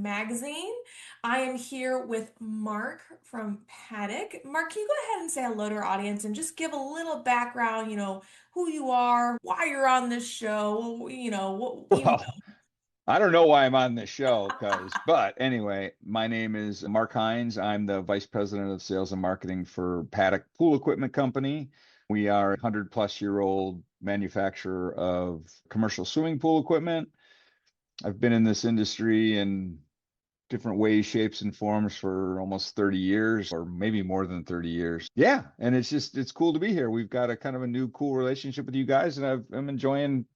Magazine. I am here with Mark from Paddock. Mark, can you go ahead and say hello to our audience and just give a little background, who you are, why you're on this show, Well, I don't know why I'm on this show, but anyway, my name is Mark Hines. I'm the Vice President of Sales and Marketing for Paddock Pool Equipment Company. We are a 100-plus-year-old manufacturer of commercial swimming pool equipment. I've been in this industry in different ways, shapes, and forms for almost 30 years, or maybe more than 30 years. Yeah, and it's cool to be here. We've got a kind of a new cool relationship with you guys, and I'm enjoying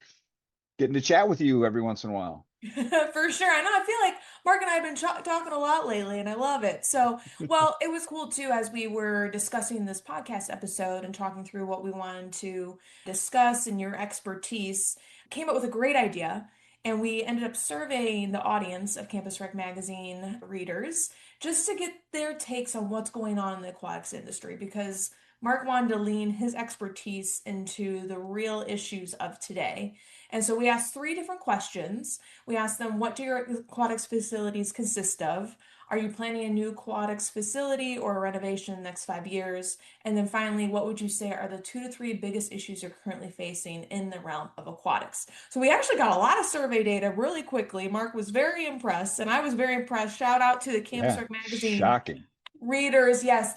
getting to chat with you every once in a while. For sure. I know. I feel like Mark and I have been talking a lot lately, and I love it. So, well, it was cool too as we were discussing this podcast episode and talking through what we wanted to discuss and your expertise. Came up with a great idea, and we ended up surveying the audience of Campus Rec magazine readers just to get their takes on what's going on in the aquatics industry because Mark wanted to lean his expertise into the real issues of today. And so we asked three different questions. We asked them, what do your aquatics facilities consist of? Are you planning a new aquatics facility or a renovation in the next 5 years? And then finally, what would you say are the 2 to 3 biggest issues you're currently facing in the realm of aquatics? So we actually got a lot of survey data really quickly. Mark was very impressed, and I was very impressed. Shout out to the Campus Yeah, Rec magazine shocking. readers. Yes,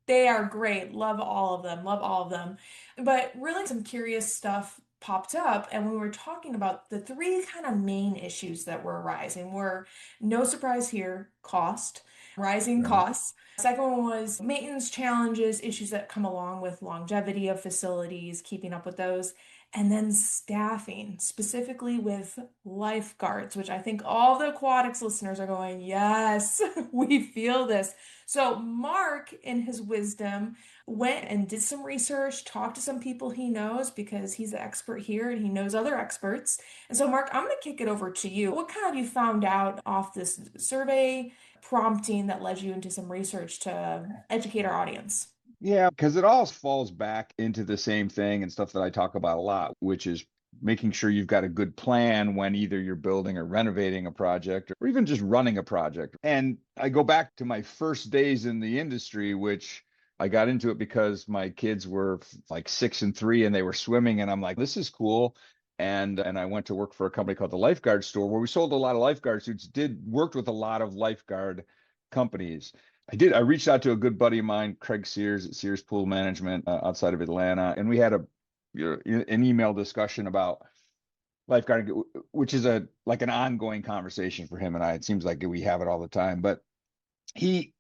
they are great. Love all of them. Love all of them. But really some curious stuff popped up and we were talking about the three kind of main issues that were arising were no surprise here, cost, rising Right. costs. Second one was maintenance challenges, issues that come along with longevity of facilities, keeping up with those. And then staffing, specifically with lifeguards, which I think all the aquatics listeners are going, yes, we feel this. So, Mark, in his wisdom, went and did some research, talked to some people he knows because he's the expert here and he knows other experts. And so, Mark, I'm going to kick it over to you. What kind of you found out off this survey prompting that led you into some research to educate our audience? Yeah, because it all falls back into the same thing and stuff that I talk about a lot, which is making sure you've got a good plan when either you're building or renovating a project or even just running a project. And I go back to my first days in the industry, which I got into it because my kids were like 6 and 3 and they were swimming. And I'm like, this is cool. And I went to work for a company called the Lifeguard Store, where we sold a lot of lifeguard suits, worked with a lot of lifeguard companies. I reached out to a good buddy of mine, Craig Sears at Sears Pool Management outside of Atlanta, and we had an email discussion about lifeguarding, which is a like an ongoing conversation for him and I. It seems like we have it all the time, but he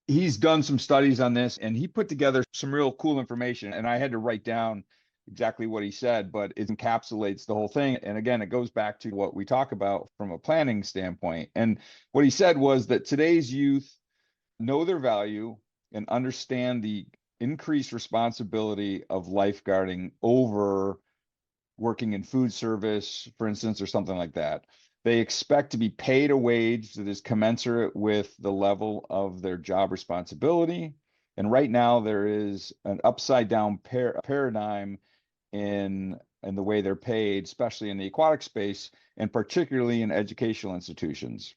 he's done some studies on this and he put together some real cool information, and I had to write down exactly what he said, but it encapsulates the whole thing. And again, it goes back to what we talk about from a planning standpoint. And what he said was that today's youth know their value and understand the increased responsibility of lifeguarding over working in food service, for instance, or something like that. They expect to be paid a wage that is commensurate with the level of their job responsibility. And right now, there is an upside down paradigm in the way they're paid, especially in the aquatic space, and particularly in educational institutions.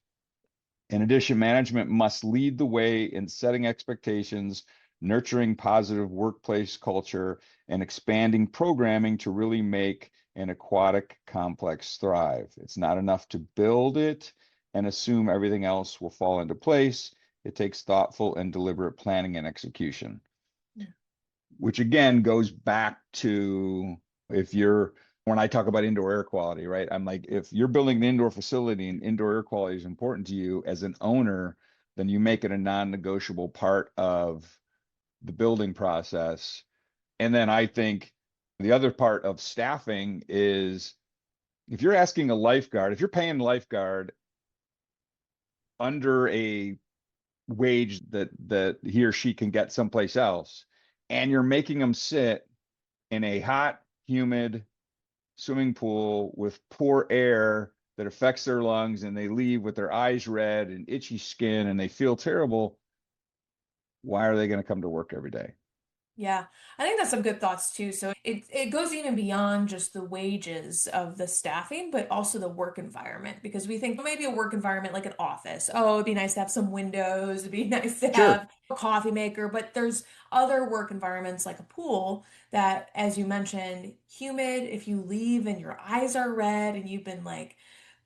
In addition, management must lead the way in setting expectations, nurturing positive workplace culture, and expanding programming to really make an aquatic complex thrive. It's not enough to build it and assume everything else will fall into place. It takes thoughtful and deliberate planning and execution, which again goes back to if you're when I talk about indoor air quality, right? I'm like, if you're building an indoor facility and indoor air quality is important to you as an owner, then you make it a non-negotiable part of the building process. And then I think the other part of staffing is if you're asking a lifeguard, if you're paying a lifeguard under a wage that he or she can get someplace else, and you're making them sit in a hot, humid swimming pool with poor air that affects their lungs, and they leave with their eyes red and itchy skin and they feel terrible, why are they going to come to work every day? Yeah, I think that's some good thoughts too. So it goes even beyond just the wages of the staffing, but also the work environment. Because we think maybe a work environment like an office. Oh, it'd be nice to have some windows, it'd be nice to Sure. have a coffee maker, but there's other work environments like a pool that, as you mentioned, humid, if you leave and your eyes are red and you've been like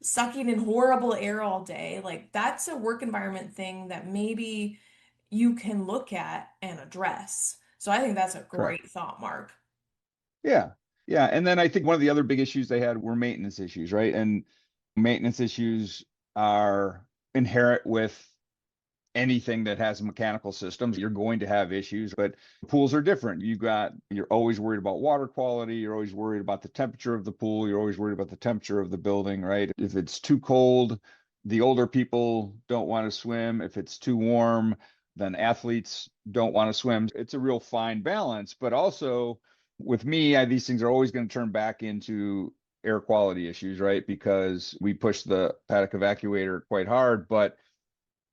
sucking in horrible air all day, like that's a work environment thing that maybe you can look at and address. So I think that's a Correct. great thought, Mark. Yeah. Yeah. And then I think one of the other big issues they had were maintenance issues, right? And maintenance issues are inherent with anything that has mechanical systems. You're going to have issues, but pools are different. You're always worried about water quality. You're always worried about the temperature of the pool. You're always worried about the temperature of the building, right? If it's too cold, the older people don't want to swim. If it's too warm, then athletes don't want to swim. It's a real fine balance, but also with me, these things are always going to turn back into air quality issues, right? Because we push the paddock evacuator quite hard, but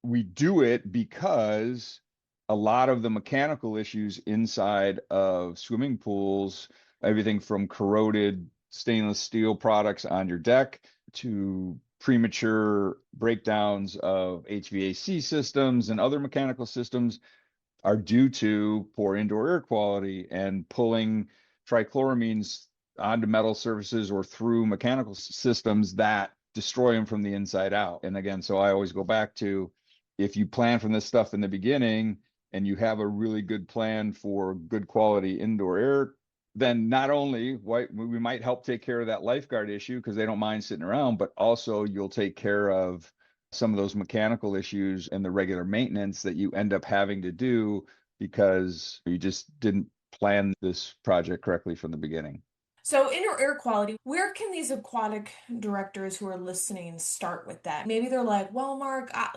we do it because a lot of the mechanical issues inside of swimming pools, everything from corroded stainless steel products on your deck to premature breakdowns of HVAC systems and other mechanical systems, are due to poor indoor air quality and pulling trichloramines onto metal surfaces or through mechanical systems that destroy them from the inside out. And again, so I always go back to, if you plan from this stuff in the beginning and you have a really good plan for good quality indoor air, then not only we might help take care of that lifeguard issue because they don't mind sitting around, but also you'll take care of some of those mechanical issues and the regular maintenance that you end up having to do because you just didn't plan this project correctly from the beginning. So, indoor air quality, where can these aquatic directors who are listening start with that? Maybe they're like, well, Mark, I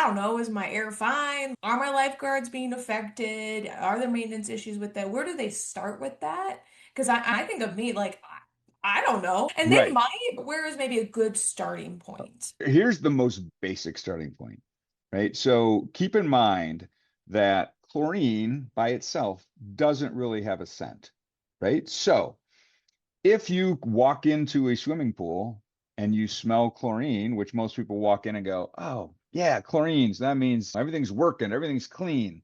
don't know, is my air fine? Are my lifeguards being affected? Are there maintenance issues with that? Where do they start with that? Because I think of me, like, I don't know. And they Right. might, where is maybe a good starting point? Here's the most basic starting point, right? So keep in mind that chlorine by itself doesn't really have a scent, right? So if you walk into a swimming pool and you smell chlorine, which most people walk in and go, oh, yeah, chlorines, that means everything's working, everything's clean.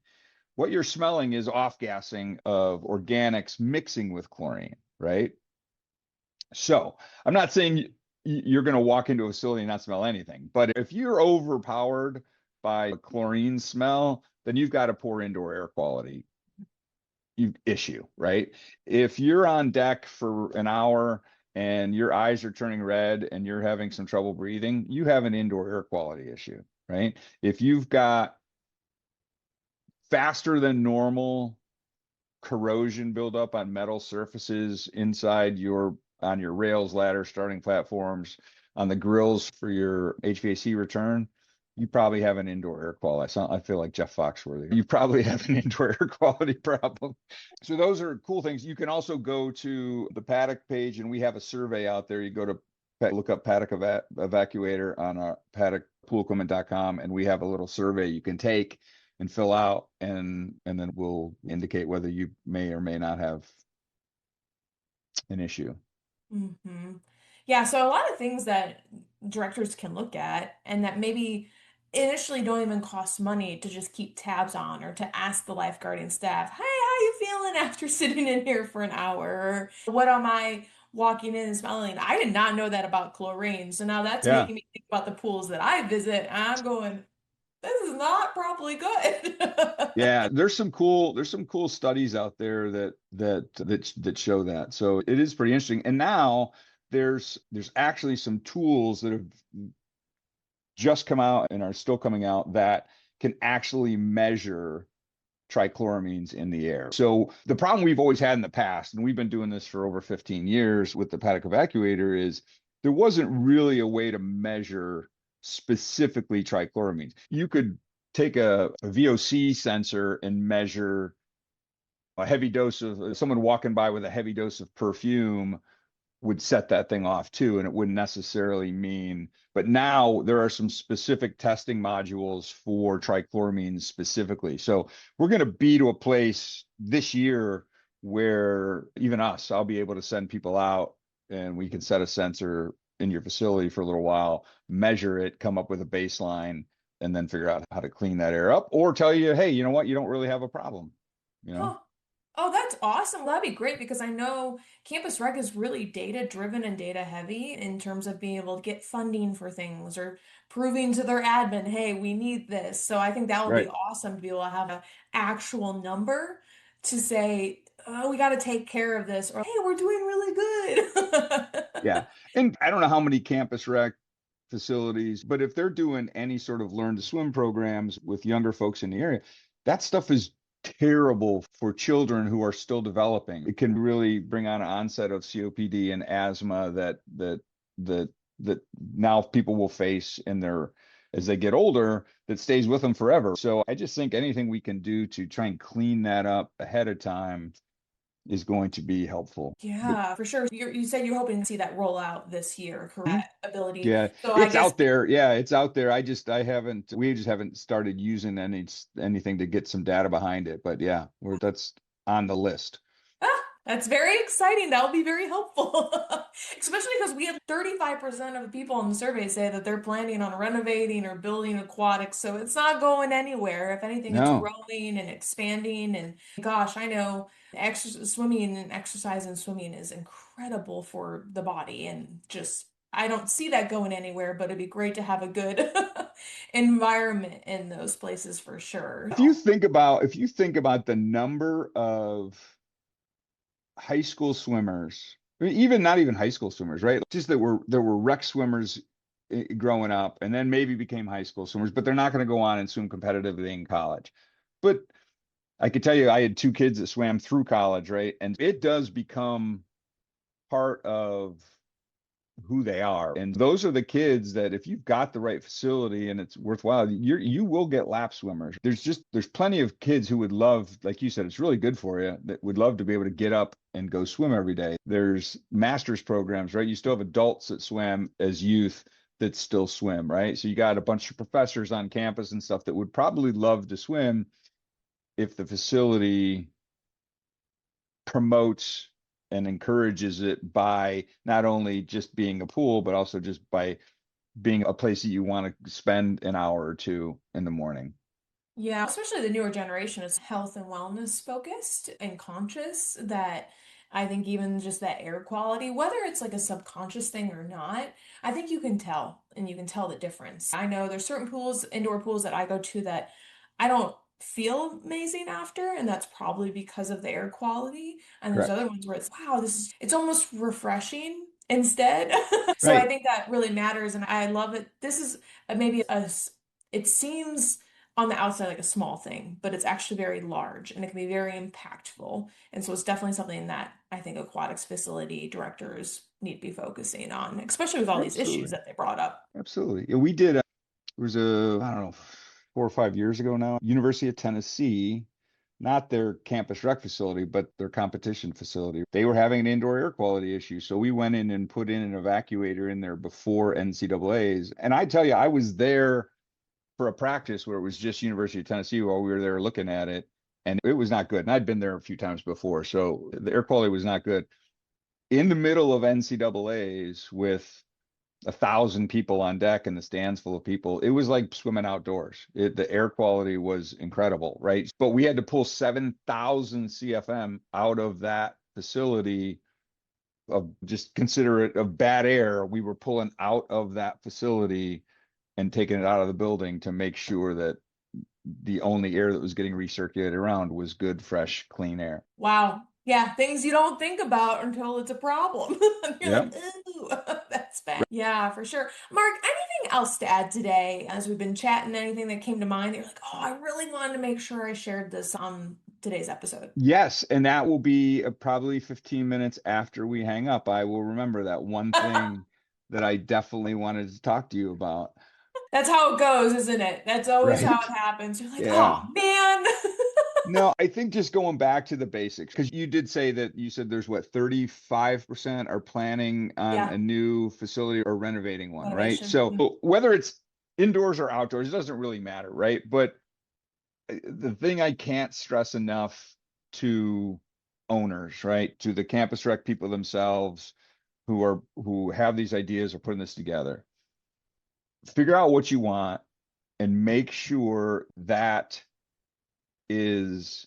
What you're smelling is off gassing of organics mixing with chlorine, right? So I'm not saying you're going to walk into a facility and not smell anything, but if you're overpowered by a chlorine smell, then you've got a poor indoor air quality issue, right? If you're on deck for an hour and your eyes are turning red and you're having some trouble breathing, you have an indoor air quality issue, right? If you've got faster than normal corrosion buildup on metal surfaces inside on your rails, ladder, starting platforms, on the grills for your HVAC return, you probably have an indoor air quality. I feel like Jeff Foxworthy. You probably have an indoor air quality problem. So those are cool things. You can also go to the Paddock page, and we have a survey out there. You go to look up Paddock Evacuator on our paddockpoolcommon.com, and we have a little survey you can take and fill out, and then we'll indicate whether you may or may not have an issue. Hmm. Yeah, so a lot of things that directors can look at and that maybe initially don't even cost money to just keep tabs on or to ask the lifeguarding staff, hey, how you feeling after sitting in here for an hour? Or what am I walking in and smelling? I did not know that about chlorine. So now that's Yeah. making me think about the pools that I visit. And I'm going, this is not probably good. Yeah, there's some cool studies out there that show that. So it is pretty interesting. And now there's actually some tools that have just come out and are still coming out that can actually measure trichloramines in the air. So the problem we've always had in the past, and we've been doing this for over 15 years with the Paddock Evacuator, is there wasn't really a way to measure specifically trichloramines. You could take a VOC sensor and measure a heavy dose of someone walking by with a heavy dose of perfume would set that thing off too. And it wouldn't necessarily mean, but now there are some specific testing modules for trichloramines specifically. So we're going to be to a place this year where even us, I'll be able to send people out and we can set a sensor in your facility for a little while, measure it, come up with a baseline, and then figure out how to clean that air up or tell you, hey, you know what? You don't really have a problem, you know? Oh, oh, that's awesome. That'd be great because I know Campus Rec is really data driven and data heavy in terms of being able to get funding for things or proving to their admin, hey, we need this. So I think that would be Right. awesome to be able to have an actual number to say, oh, we got to take care of this, or hey, we're doing really good. Yeah. And I don't know how many campus rec facilities, but if they're doing any sort of learn to swim programs with younger folks in the area, that stuff is terrible for children who are still developing. It can really bring on an onset of COPD and asthma that that now people will face in their as they get older that stays with them forever. So I just think anything we can do to try and clean that up ahead of time is going to be helpful. But Yeah, for sure. You said you're hoping to see that roll out this year, correct? Ability. yeah, So I it's guess out there. Yeah, it's out there. I haven't, we just haven't started using anything to get some data behind it. But yeah, that's on the list. that's very exciting. That'll be very helpful. Especially because we had 35% of the people in the survey say that they're planning on renovating or building aquatics. So it's not going anywhere. If anything, it's No, growing and expanding. And gosh, I know swimming and exercise and swimming is incredible for the body. And just, I don't see that going anywhere, but it'd be great to have a good environment in those places for sure. if you think about the number of high school swimmers, I mean, even not even high school swimmers, right? Just that there were rec swimmers growing up and then maybe became high school swimmers, but they're not going to go on and swim competitively in college. But I could tell you, I had two kids that swam through college, right? And it does become part of who they are. And those are the kids that if you've got the right facility and it's worthwhile, you will get lap swimmers. There's plenty of kids who would love, like you said, it's really good for you, that would love to be able to get up and go swim every day. There's master's programs, right? You still have adults that swam as youth that still swim, right? So you got a bunch of professors on campus and stuff that would probably love to swim if the facility promotes and encourages it by not only just being a pool, but also just by being a place that you want to spend an hour or two in the morning. Yeah, especially the newer generation is health and wellness focused and conscious that I think even just that air quality, whether it's like a subconscious thing or not, I think you can tell and you can tell the difference. I know there's certain pools, indoor pools that I go to that I don't feel amazing after, and that's probably because of the air quality. And there's Correct. other ones where it's wow, it's almost refreshing instead. So I Right. think that really matters and I love it. This is maybe it seems on the outside like a small thing, but it's actually very large and it can be very impactful. And so it's definitely something that I think aquatics facility directors need to be focusing on, especially with all these issues Absolutely. that they brought up. Absolutely. Yeah, we did. It was I don't know, 4 or 5 years ago now, University of Tennessee, not their campus rec facility, but their competition facility. They were having an indoor air quality issue. So we went in and put in an evacuator in there before NCAA's. And I tell you, I was there for a practice where it was just University of Tennessee while we were there looking at it, and it was not good. And I'd been there a few times before, so the air quality was not good. In the middle of NCAA's with 1,000 people on deck and the stands full of people, it was like swimming outdoors. The air quality was incredible, right? But we had to pull 7,000 CFM out of that facility of just consider it of bad air. We were pulling out of that facility and taking it out of the building to make sure that the only air that was getting recirculated around was good, fresh, clean air. Wow. Yeah, things you don't think about until it's a problem. You're like, Yep. ooh, that's bad. Yeah, for sure. Mark, anything else to add today as we've been chatting? Anything that came to mind that you're like, oh, I really wanted to make sure I shared this on today's episode? Yes, and that will be probably 15 minutes after we hang up. I will remember that one thing that I definitely wanted to talk to you about. That's how it goes, isn't it? That's always how Right? it happens. You're like, oh Yeah. man. No, I think just going back to the basics, because you did say that you said there's what, 35% are planning on Yeah, a new facility or renovating one, right? motivation. So whether it's indoors or outdoors, it doesn't really matter, right? But the thing I can't stress enough to owners, right? To the campus rec people themselves who have these ideas or putting this together, figure out what you want and make sure that is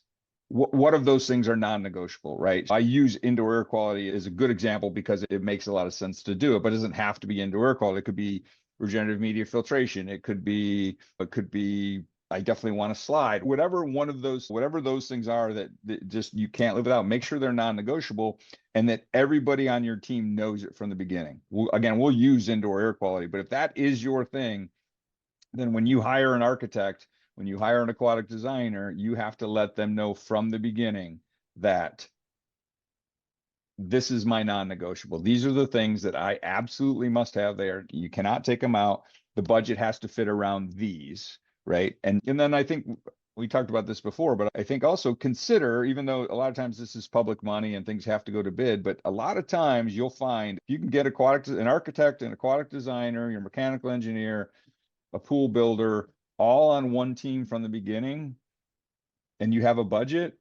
what of those things are non-negotiable, right? I use indoor air quality as a good example because it makes a lot of sense to do it, but it doesn't have to be indoor air quality. It could be regenerative media filtration. It could be I definitely want to slide. Whatever those things are that just you can't live without, make sure they're non-negotiable and that everybody on your team knows it from the beginning. We'll use indoor air quality, but if that is your thing, then when you hire an architect, when you hire an aquatic designer, you have to let them know from the beginning that this is my non-negotiable. These are the things that I absolutely must have there. You cannot take them out. The budget has to fit around these, right? And then I think we talked about this before, but I think also consider, even though a lot of times this is public money and things have to go to bid, but a lot of times you'll find you can get an architect, an aquatic designer, your mechanical engineer, a pool builder, all on one team from the beginning, and you have a budget,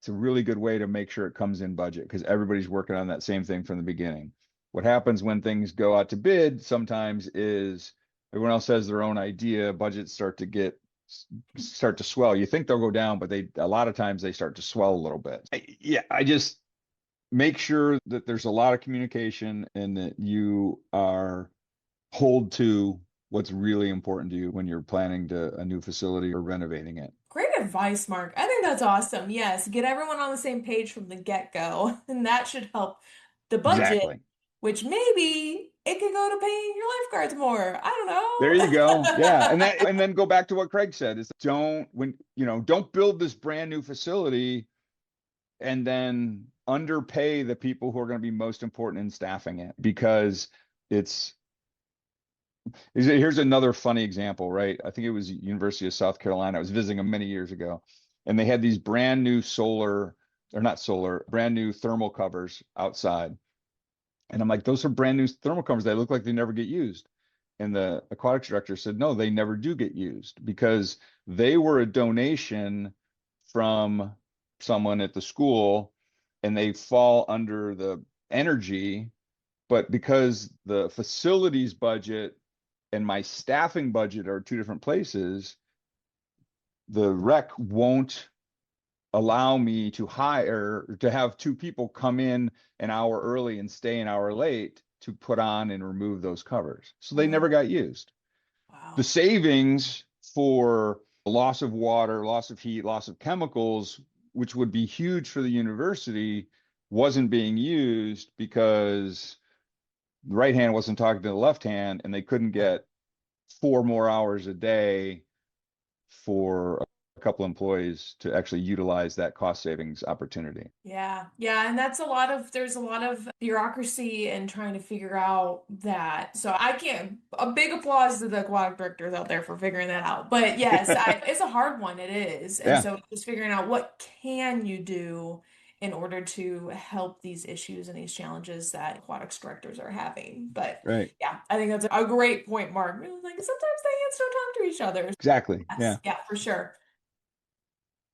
it's a really good way to make sure it comes in budget because everybody's working on that same thing from the beginning. What happens when things go out to bid sometimes is everyone else has their own idea, budgets start to swell. You think they'll go down, but a lot of times they start to swell a little bit. I just make sure that there's a lot of communication and that you are hold to what's really important to you when you're planning a new facility or renovating it. Great advice, Mark. I think that's awesome. Yes, get everyone on the same page from the get-go, and that should help the budget, Exactly. which maybe it could go to paying your lifeguards more. There you go. Yeah. I don't know. And then go back to what Craig said is don't build this brand new facility and then underpay the people who are going to be most important in staffing it because it's here's another funny example, right? I think it was University of South Carolina. I was visiting them many years ago, and they had these brand new brand new thermal covers outside. And I'm like, those are brand new thermal covers. They look like they never get used. And the aquatics director said, no, they never do get used because they were a donation from someone at the school and they fall under the energy. But because the facilities budget and my staffing budget are two different places, the rec won't allow me to have two people come in an hour early and stay an hour late to put on and remove those covers. So they never got used. The Wow. savings for loss of water, loss of heat, loss of chemicals, which would be huge for the university, wasn't being used because the right hand wasn't talking to the left hand and they couldn't get 4 more hours a day for a couple employees to actually utilize that cost savings opportunity. Yeah, yeah, and there's a lot of bureaucracy in trying to figure out that. So I can't, a big applause to the aquatic directors out there for figuring that out. But yes, it's a hard one, it is. And Yeah, so just figuring out what can you do in order to help these issues and these challenges that aquatics directors are having. But right. yeah, I think that's a great point, Mark. Like sometimes the hands don't talk to each other. Exactly. Yes, Yeah. yeah, for sure.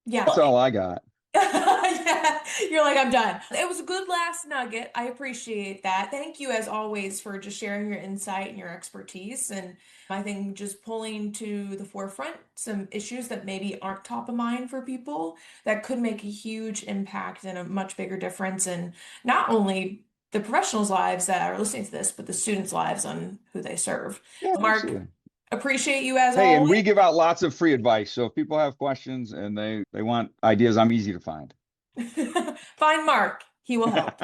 Yeah. That's all I got. Yeah, you're like, I'm done. It was a good last nugget. I appreciate that. Thank you, as always, for just sharing your insight and your expertise. And I think just pulling to the forefront some issues that maybe aren't top of mind for people that could make a huge impact and a much bigger difference in not only the professionals' lives that are listening to this, but the students' lives on who they serve. Yeah, Mark, absolutely. appreciate you as Hey, and always. we give out lots of free advice. So if people have questions and they want ideas, I'm easy to find. Find Mark. He will help.